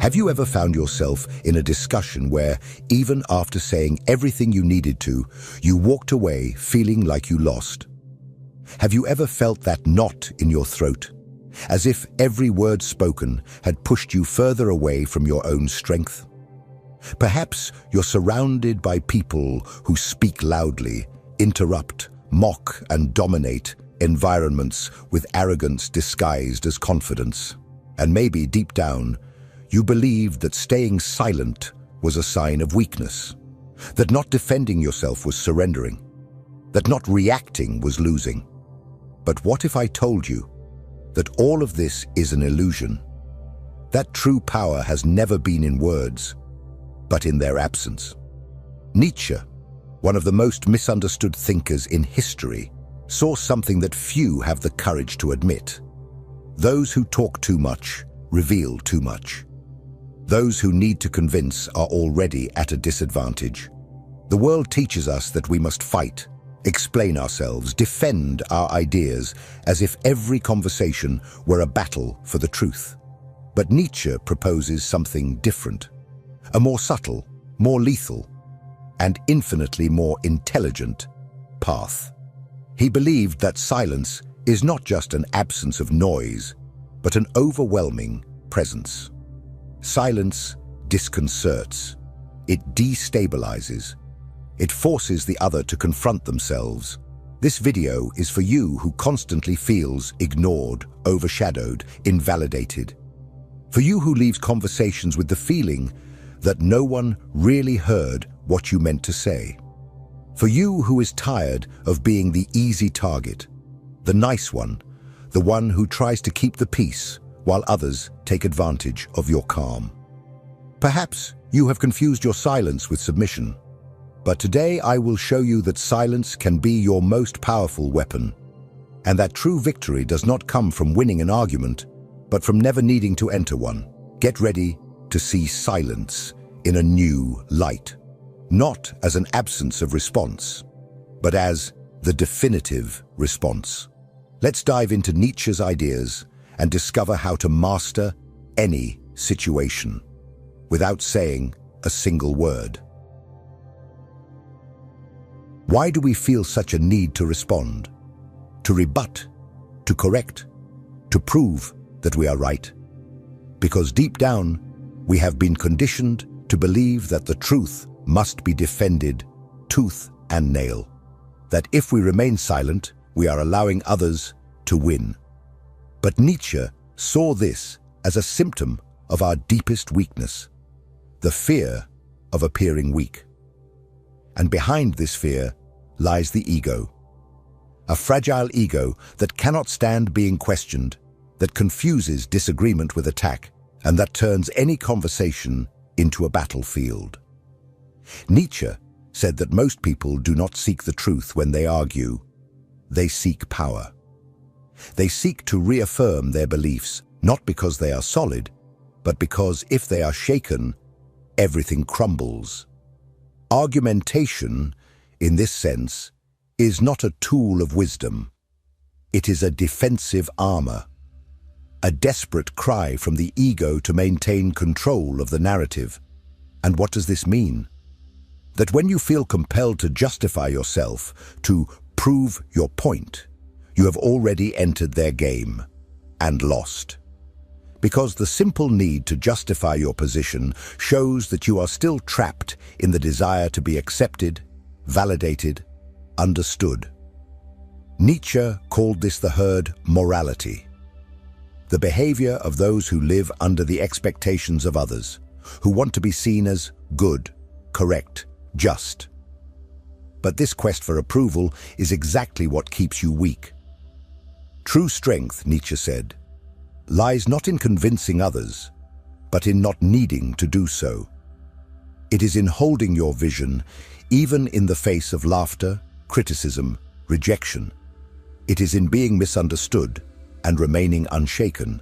Have you ever found yourself in a discussion where, even after saying everything you needed to, you walked away feeling like you lost? Have you ever felt that knot in your throat, as if every word spoken had pushed you further away from your own strength? Perhaps you're surrounded by people who speak loudly, interrupt, mock, and dominate environments with arrogance disguised as confidence. And maybe deep down, you believed that staying silent was a sign of weakness, that not defending yourself was surrendering, that not reacting was losing. But what if I told you that all of this is an illusion? That true power has never been in words, but in their absence. Nietzsche, one of the most misunderstood thinkers in history, saw something that few have the courage to admit. Those who talk too much reveal too much. Those who need to convince are already at a disadvantage. The world teaches us that we must fight, explain ourselves, defend our ideas, as if every conversation were a battle for the truth. But Nietzsche proposes something different, a more subtle, more lethal, and infinitely more intelligent path. He believed that silence is not just an absence of noise, but an overwhelming presence. Silence disconcerts. It destabilizes. It forces the other to confront themselves. This video is for you who constantly feels ignored, overshadowed, invalidated. For you who leaves conversations with the feeling that no one really heard what you meant to say. For you who is tired of being the easy target, the nice one, the one who tries to keep the peace while others take advantage of your calm. Perhaps you have confused your silence with submission, but today I will show you that silence can be your most powerful weapon, and that true victory does not come from winning an argument, but from never needing to enter one. Get ready to see silence in a new light, not as an absence of response, but as the definitive response. Let's dive into Nietzsche's ideas and discover how to master any situation without saying a single word. Why do we feel such a need to respond, to rebut, to correct, to prove that we are right? Because deep down, we have been conditioned to believe that the truth must be defended tooth and nail, that if we remain silent, we are allowing others to win. But Nietzsche saw this as a symptom of our deepest weakness, the fear of appearing weak. And behind this fear lies the ego, a fragile ego that cannot stand being questioned, that confuses disagreement with attack, and that turns any conversation into a battlefield. Nietzsche said that most people do not seek the truth when they argue, they seek power. They seek to reaffirm their beliefs, not because they are solid, but because if they are shaken, everything crumbles. Argumentation, in this sense, is not a tool of wisdom. It is a defensive armor, a desperate cry from the ego to maintain control of the narrative. And what does this mean? That when you feel compelled to justify yourself, to prove your point, you have already entered their game and lost. Because the simple need to justify your position shows that you are still trapped in the desire to be accepted, validated, understood. Nietzsche called this the herd morality, the behavior of those who live under the expectations of others, who want to be seen as good, correct, just. But this quest for approval is exactly what keeps you weak. True strength, Nietzsche said, lies not in convincing others, but in not needing to do so. It is in holding your vision, even in the face of laughter, criticism, rejection. It is in being misunderstood and remaining unshaken.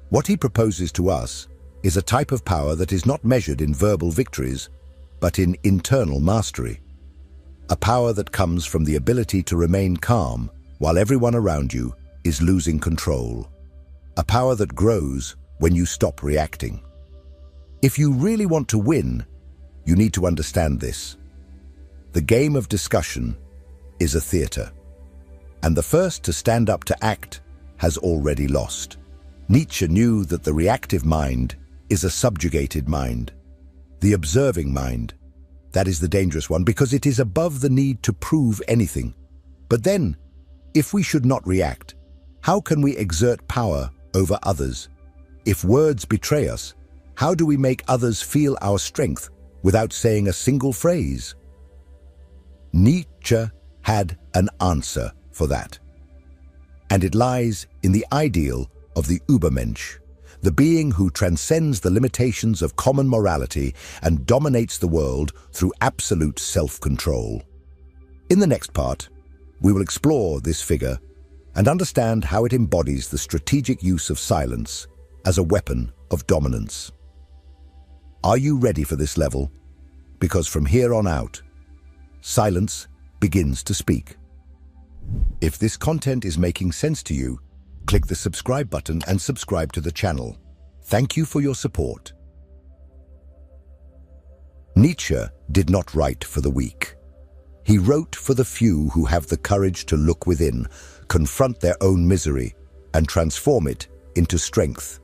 What he proposes to us is a type of power that is not measured in verbal victories, but in internal mastery. A power that comes from the ability to remain calm while everyone around you is losing control. a power that grows when you stop reacting. If you really want to win, you need to understand this. The game of discussion is a theater, and the first to stand up to act has already lost. Nietzsche knew that the reactive mind is a subjugated mind. The observing mind, that is the dangerous one, because it is above the need to prove anything. But then, if we should not react, how can we exert power over others? If words betray us, how do we make others feel our strength without saying a single phrase? Nietzsche had an answer for that. And it lies in the ideal of the Übermensch, the being who transcends the limitations of common morality and dominates the world through absolute self-control. In the next part, we will explore this figure and understand how it embodies the strategic use of silence as a weapon of dominance. Are you ready for this level? Because from here on out, silence begins to speak. If this content is making sense to you, click the subscribe button and subscribe to the channel. Thank you for your support. Nietzsche did not write for the weak. He wrote for the few who have the courage to look within, confront their own misery, and transform it into strength.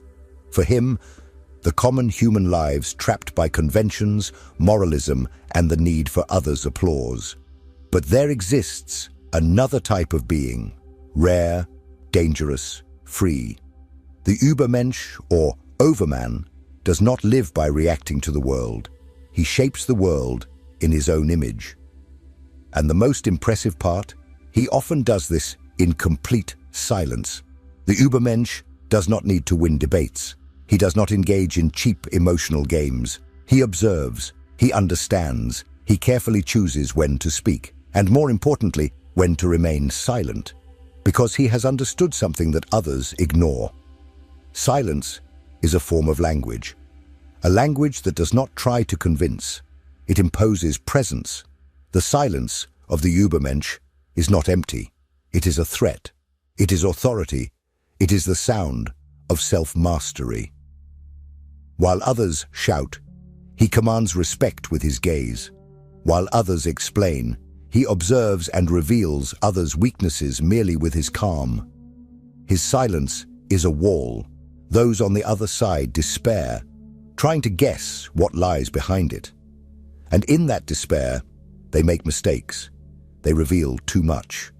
For him, the common human lives trapped by conventions, moralism, and the need for others' applause. But there exists another type of being, rare, dangerous, free. The Übermensch, or Overman, does not live by reacting to the world. He shapes the world in his own image. And the most impressive part, he often does this in complete silence. The Übermensch does not need to win debates. He does not engage in cheap emotional games. He observes, he understands, he carefully chooses when to speak, and more importantly, when to remain silent, because he has understood something that others ignore. Silence is a form of language, a language that does not try to convince. It imposes presence. The silence of the Übermensch is not empty. It is a threat. It is authority. It is the sound of self-mastery. While others shout, he commands respect with his gaze. While others explain, he observes and reveals others' weaknesses merely with his calm. His silence is a wall. Those on the other side despair, trying to guess what lies behind it. And in that despair, they make mistakes. They reveal too much.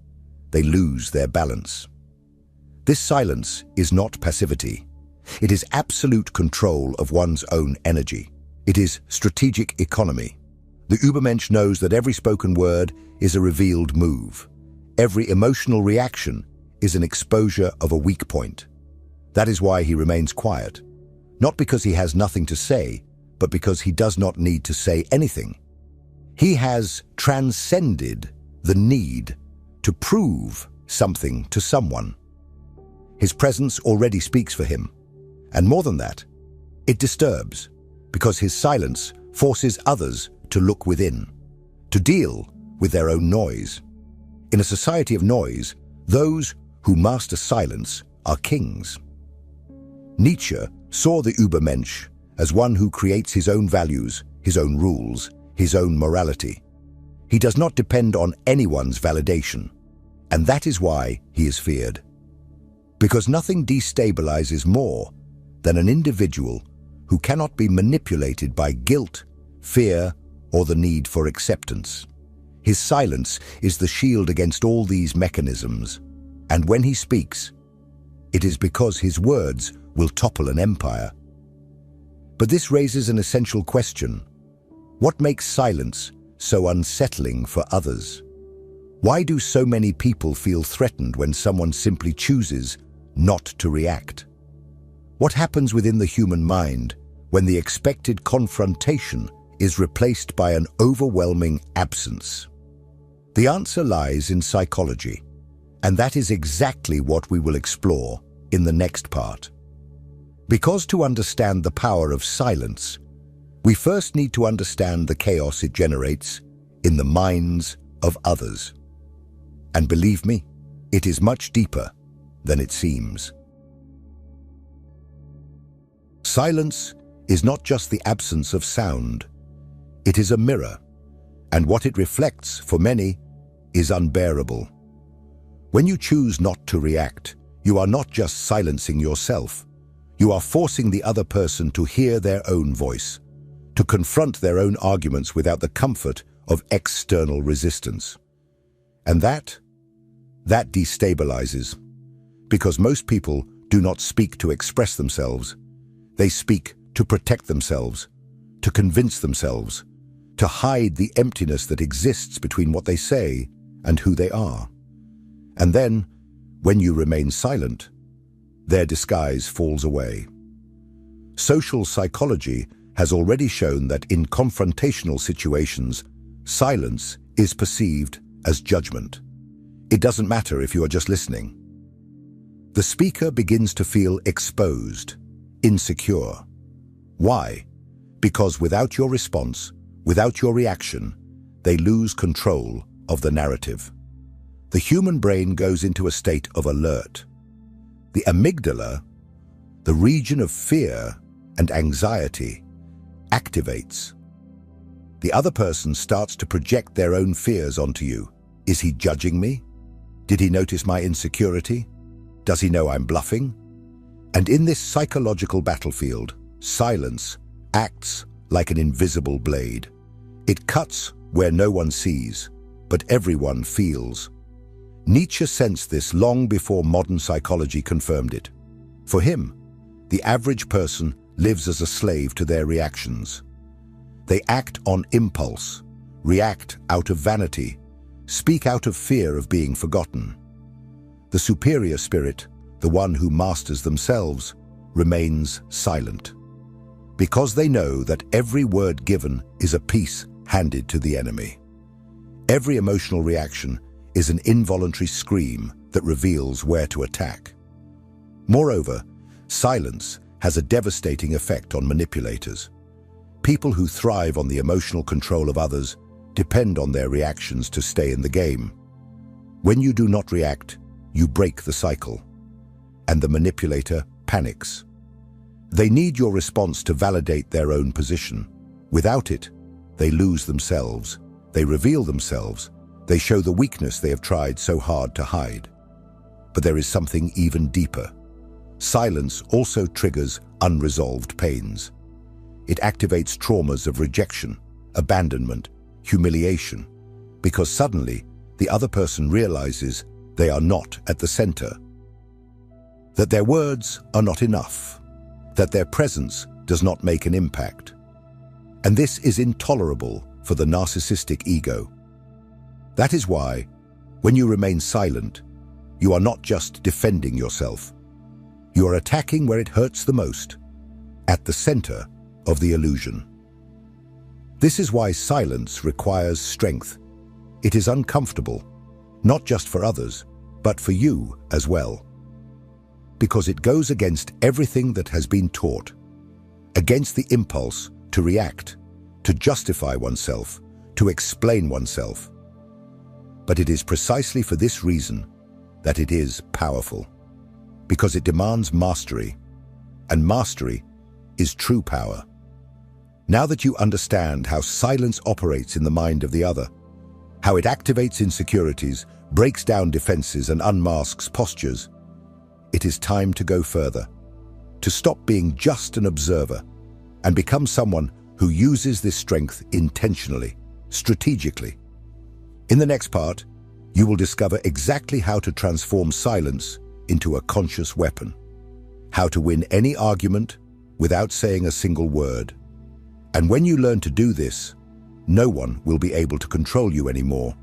They lose their balance. This silence is not passivity. It is absolute control of one's own energy. It is strategic economy. The Übermensch knows that every spoken word is a revealed move. Every emotional reaction is an exposure of a weak point. That is why he remains quiet. Not because he has nothing to say, but because he does not need to say anything. He has transcended the need to prove something to someone. His presence already speaks for him. And more than that, it disturbs, because his silence forces others to look within, to deal with their own noise. In a society of noise, those who master silence are kings. Nietzsche saw the Übermensch as one who creates his own values, his own rules, his own morality. He does not depend on anyone's validation, and that is why he is feared. Because nothing destabilizes more than an individual who cannot be manipulated by guilt, fear, or the need for acceptance. His silence is the shield against all these mechanisms, and when he speaks, it is because his words will topple an empire. But this raises an essential question. What makes silence so unsettling for others? Why do so many people feel threatened when someone simply chooses not to react? What happens within the human mind when the expected confrontation is replaced by an overwhelming absence? The answer lies in psychology, and that is exactly what we will explore in the next part. Because to understand the power of silence, we first need to understand the chaos it generates in the minds of others. And believe me, it is much deeper than it seems. Silence is not just the absence of sound. It is a mirror, and what it reflects, for many, is unbearable. When you choose not to react, you are not just silencing yourself. You are forcing the other person to hear their own voice, to confront their own arguments without the comfort of external resistance. And that destabilizes, because most people do not speak to express themselves. They speak to protect themselves, to convince themselves, to hide the emptiness that exists between what they say and who they are. And then, when you remain silent, their disguise falls away. Social psychology has already shown that in confrontational situations, silence is perceived as judgment. It doesn't matter if you are just listening. The speaker begins to feel exposed, insecure. Why? Because without your response, without your reaction, they lose control of the narrative. The human brain goes into a state of alert. The amygdala, the region of fear and anxiety, activates. The other person starts to project their own fears onto you. Is he judging me? Did he notice my insecurity? Does he know I'm bluffing? And in this psychological battlefield, silence acts like an invisible blade. It cuts where no one sees, but everyone feels. Nietzsche sensed this long before modern psychology confirmed it. For him, the average person lives as a slave to their reactions. They act on impulse, react out of vanity, speak out of fear of being forgotten. The superior spirit, the one who masters themselves, remains silent, because they know that every word given is a piece handed to the enemy. Every emotional reaction is an involuntary scream that reveals where to attack. Moreover, silence has a devastating effect on manipulators. People who thrive on the emotional control of others depend on their reactions to stay in the game. When you do not react, you break the cycle, and the manipulator panics. They need your response to validate their own position. Without it, they lose themselves, they reveal themselves, they show the weakness they have tried so hard to hide. But there is something even deeper. Silence also triggers unresolved pains. It activates traumas of rejection, abandonment, humiliation, because suddenly the other person realizes they are not at the center, that their words are not enough, that their presence does not make an impact. And this is intolerable for the narcissistic ego. That is why, when you remain silent, you are not just defending yourself. You are attacking where it hurts the most, at the center of the illusion. This is why silence requires strength. It is uncomfortable, not just for others, but for you as well. Because it goes against everything that has been taught, against the impulse to react, to justify oneself, to explain oneself. But it is precisely for this reason that it is powerful, because it demands mastery, and mastery is true power. Now that you understand how silence operates in the mind of the other, how it activates insecurities, breaks down defenses, and unmasks postures, it is time to go further, to stop being just an observer and become someone who uses this strength intentionally, strategically. In the next part, you will discover exactly how to transform silence into a conscious weapon, how to win any argument without saying a single word. And when you learn to do this, no one will be able to control you anymore.